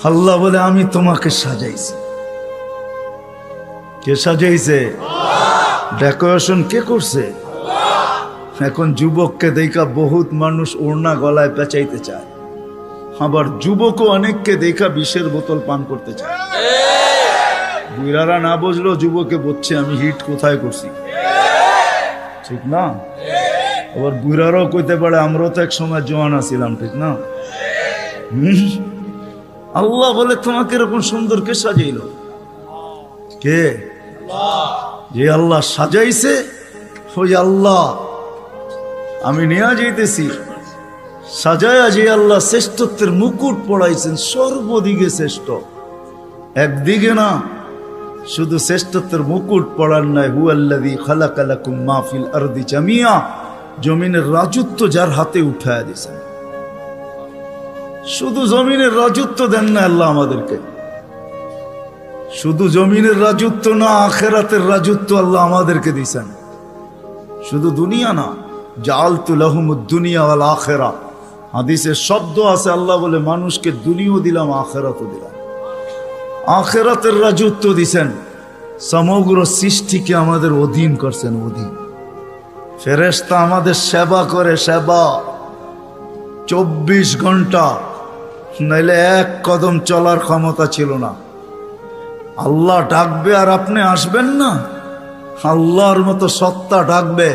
আল্লাহ বলে আমি তোমাকে সাজাইছি। কে সাজাইছে? ডেকোরেশন কে করছে? এখন যুবককে দেখা বহুত মানুষ ওড়না গলায় পেঁচাইতে চায়, আবার যুবকও অনেককে দেখা বিষের বোতল পান করতে চায়। বুড়ারা না বুঝলো যুবকে বলছে আমি হিট কোথায় করছি, ঠিক না? আবার বুড়ারাও কইতে পারে আমরাও তো এক সময় জওয়ান আছিলাম, ঠিক না? আল্লাহ বলে তোমাকে এরকম সুন্দর কে সাজাইল? কে? যে আল্লাহ সাজাইছে ওই আল্লাহ আমি নিয়ে যাইতেছি। সাজায়া যে আল্লাহ শ্রেষ্ঠত্বের মুকুট পড়াইছেন, সর্বদিকে শ্রেষ্ঠ, একদিকে না। শুধু শ্রেষ্ঠত্বের মুকুট পড়ার নাই, হুয়াল্লাযী খালাকা লাকুম মা ফিল আরদি জামিয়া, জমিনের রাজত্ব যার হাতে উঠায়া দিয়েছেন। শুধু জমিনের রাজত্ব দেন না আল্লাহ আমাদেরকে, শুধু জমিনের রাজত্ব না, আখিরাতের রাজত্ব আল্লাহ আমাদেরকে দিয়েছেন। শুধু দুনিয়া না, জাআলতু লাহুমুদ দুনিয়া ওয়াল আখিরা, হাদিসে শব্দ আছে আল্লাহ বলে মানুষকে দুনিয়াও দিলাম আখিরাতও দিলাম। আখিরাতের রাজত্ব দিছেন, সমগ্র সৃষ্টিকে আমাদের অধীন করছেন, অধীন। ফেরেশতা আমাদের সেবা করে, সেবা 24 ঘন্টা, নাইলে এক কদম চলার ক্ষমতা ছিল না। আল্লাহ ডাকবে আর আপনি আসবেন না? আল্লাহর মতো সত্তা ডাকবে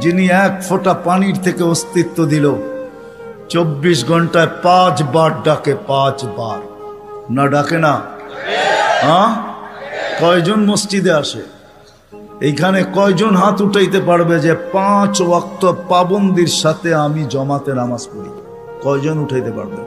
যিনি এক ফোঁটা পানির থেকে অস্তিত্ব দিল, 24 ঘন্টায় 5 বার ডাকে, 5 বার। না ডাকে না? হ্যাঁ, কয়জন মসজিদে আসে? এইখানে কয়জন হাত উঠাইতে পারবে যে 5 ওয়াক্ত পাবন্দির সাথে আমি জমাতে নামাজ পড়ি? কয়জন উঠাইতে পারবে?